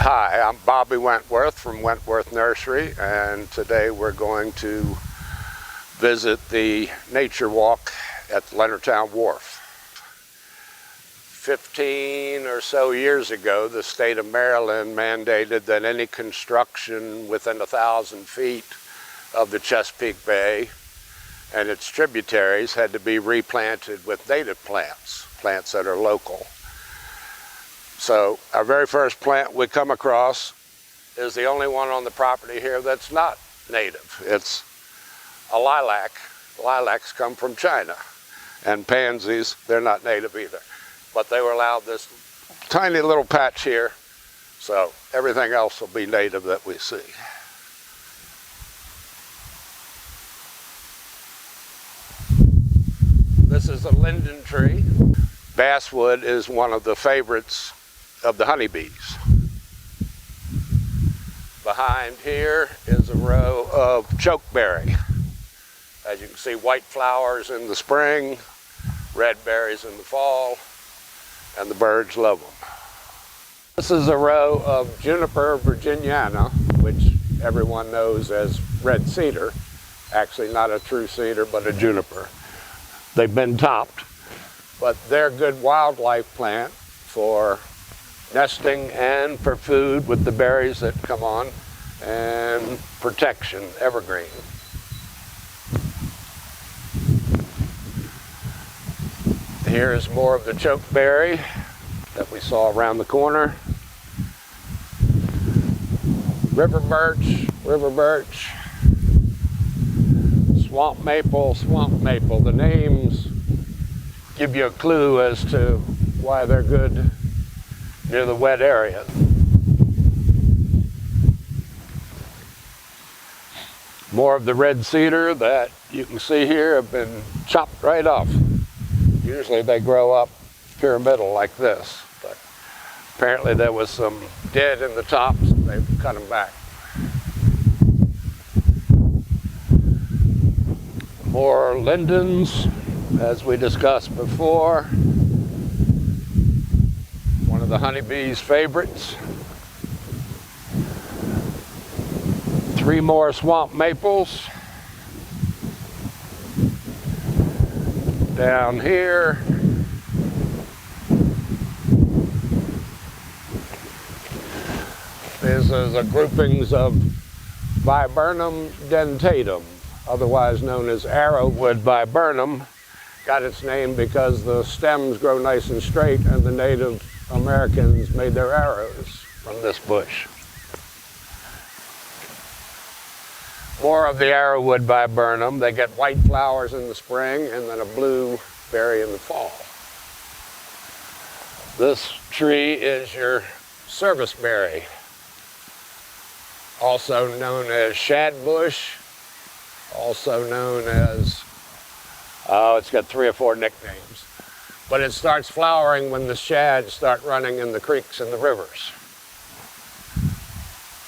Hi, I'm Bobby Wentworth from Wentworth Nursery, and today we're going to visit the nature walk at Leonardtown Wharf. 15 or so years ago, the state of Maryland mandated that any construction within 1,000 feet of the Chesapeake Bay and its tributaries had to be replanted with native plants, plants that are local. So our very first plant we come across is the only one on the property here that's not native. It's a lilac. Lilacs come from China. And pansies, they're not native either. But they were allowed this tiny little patch here, so everything else will be native that we see. This is a linden tree. Basswood is one of the favorites of the honeybees. Behind here is a row of chokeberry. As you can see, white flowers in the spring, red berries in the fall, and the birds love them. This is a row of Juniper virginiana, which everyone knows as red cedar. Actually not a true cedar, but a juniper. They've been topped, but they're a good wildlife plant for nesting and for food with the berries that come on, and protection, evergreen. Here's more of the chokeberry that we saw around the corner. River birch, swamp maple, swamp maple. The names give you a clue as to why they're good near the wet area. More of the red cedar that you can see here have been chopped right off. Usually they grow up pyramidal like this, but apparently there was some dead in the tops and they've cut them back. More lindens, as we discussed before. One of the honeybees' favorites. 3 more swamp maples. Down here, this is a groupings of Viburnum dentatum, otherwise known as arrowwood viburnum. Got its name because the stems grow nice and straight, and the Native Americans made their arrows from this bush. More of the arrowwood viburnum. They get white flowers in the spring and then a blue berry in the fall. This tree is your serviceberry, also known as shadbush, also known as, it's got 3 or 4 nicknames. But it starts flowering when the shad start running in the creeks and the rivers.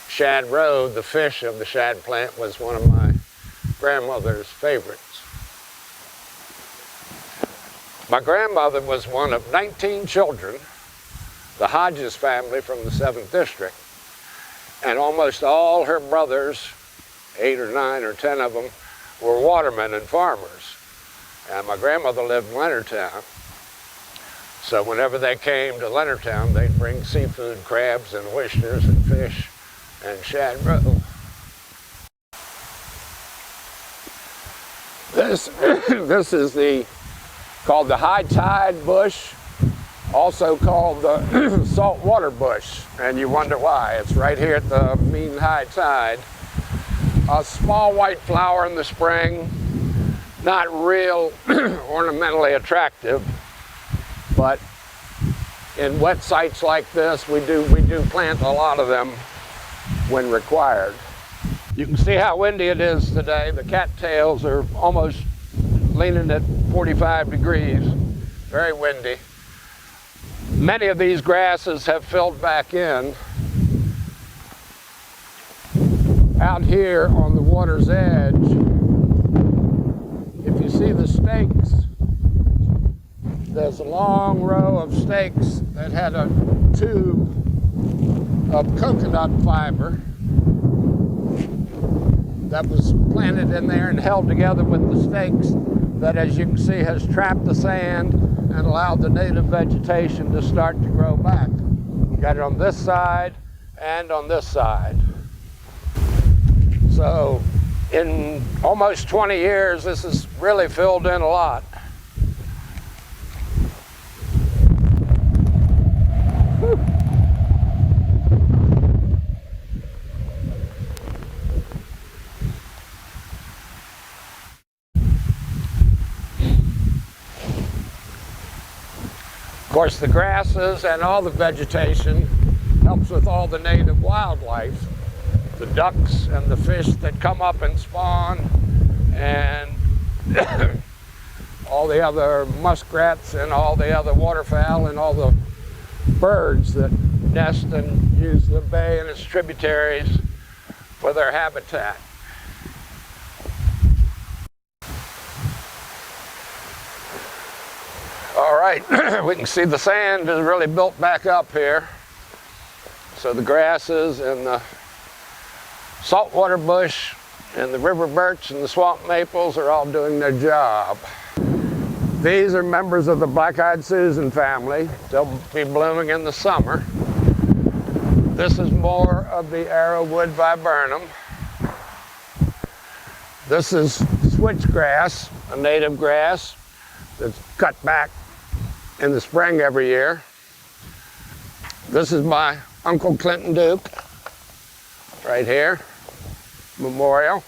Shad roe, the fish of the shad plant, was one of my grandmother's favorites. My grandmother was one of 19 children, the Hodges family from the 7th District, and almost all her brothers, 8 or 9 or 10 of them, were watermen and farmers. And my grandmother lived in Leonardtown, so whenever they came to Leonardtown, they'd bring seafood, crabs and oysters and fish and shad roe. This is called the high tide bush, also called the saltwater bush, and you wonder why. It's right here at the mean high tide. A small white flower in the spring, not real ornamentally attractive, but in wet sites like this, we do plant a lot of them when required. You can see how windy it is today. The cattails are almost leaning at 45 degrees. Very windy. Many of these grasses have filled back in. Out here on the water's edge, if you see the stakes, there's a long row of stakes that had a tube of coconut fiber that was planted in there and held together with the stakes that, as you can see, has trapped the sand and allowed the native vegetation to start to grow back. You got it on this side and on this side. So in almost 20 years, this has really filled in a lot. Whew. Of course, the grasses and all the vegetation helps with all the native wildlife. The ducks and the fish that come up and spawn, and all the other muskrats and all the other waterfowl and all the birds that nest and use the bay and its tributaries for their habitat. All right, we can see the sand is really built back up here. So the grasses and the saltwater bush and the river birch and the swamp maples are all doing their job. These are members of the black-eyed Susan family. They'll be blooming in the summer. This is more of the arrowwood viburnum. This is switchgrass, a native grass that's cut back in the spring every year. This is my Uncle Clinton Duke, right here, memorial.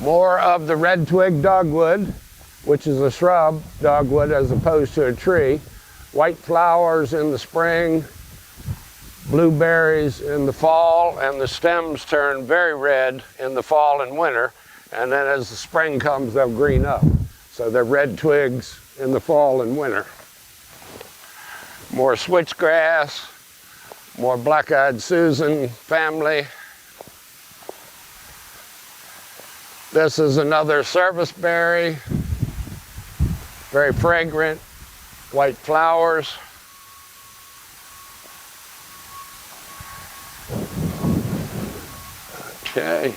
More of the red twig dogwood, which is a shrub dogwood as opposed to a tree. White flowers in the spring, blueberries in the fall, and the stems turn very red in the fall and winter, and then as the spring comes they'll green up. So they're red twigs in the fall and winter. More switchgrass, more black-eyed Susan family. This is another serviceberry, very fragrant, white flowers. Okay.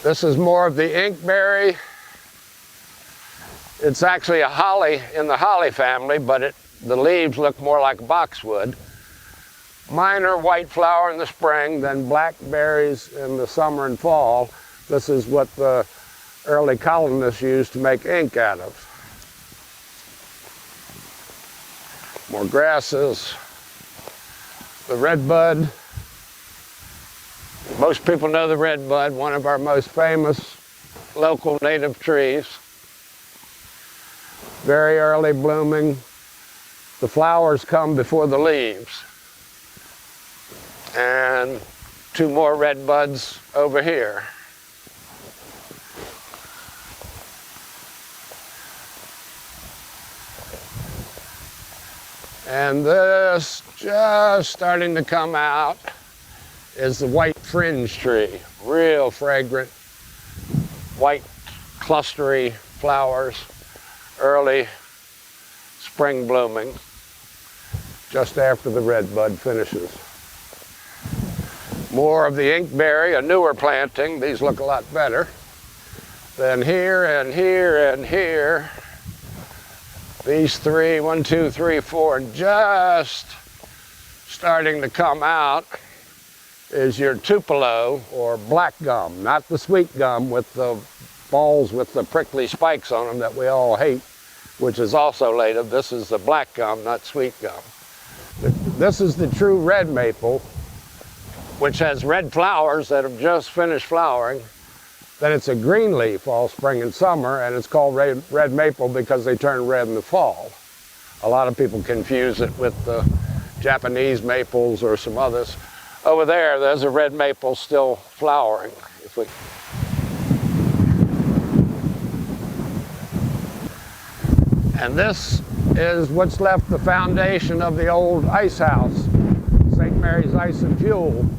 This is more of the inkberry. It's actually a holly in the holly family, but the leaves look more like boxwood. Minor white flower in the spring, then blackberries in the summer and fall. This is what the early colonists used to make ink out of. More grasses. The redbud. Most people know the redbud, one of our most famous local native trees. Very early blooming. The flowers come before the leaves. And two more redbuds over here. And this, just starting to come out, is the white fringe tree. Real fragrant, white clustery flowers, early spring blooming, just after the redbud finishes. More of the inkberry, a newer planting. These look a lot better. Then here and here and here. These three, 1, 2, 3, 4, and just starting to come out is your tupelo, or black gum, not the sweet gum with the balls with the prickly spikes on them that we all hate, which is also native. This is the black gum, not sweet gum. This is the true red maple, which has red flowers that have just finished flowering. Then it's a green leaf all spring and summer, and it's called red maple because they turn red in the fall. A lot of people confuse it with the Japanese maples or some others. Over there, there's a red maple still flowering. And this is what's left, the foundation of the old ice house, St. Mary's Ice and Fuel.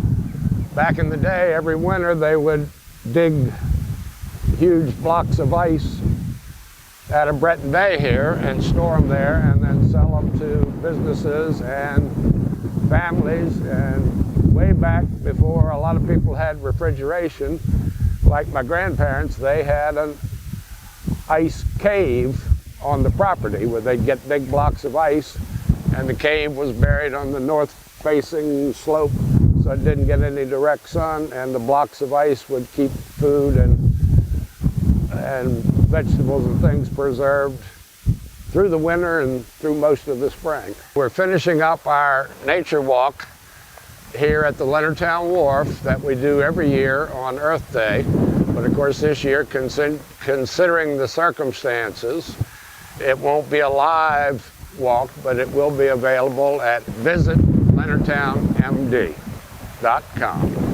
Back in the day, every winter they would dig huge blocks of ice out of Breton Bay here and store them there and then sell them to businesses and families. And way back before a lot of people had refrigeration, like my grandparents, they had an ice cave on the property where they'd get big blocks of ice, and the cave was buried on the north-facing slope so it didn't get any direct sun, and the blocks of ice would keep food and vegetables and things preserved through the winter and through most of the spring. We're finishing up our nature walk here at the Leonardtown Wharf that we do every year on Earth Day. But of course this year, considering the circumstances, it won't be a live walk, but it will be available at visitleonardtownmd.com.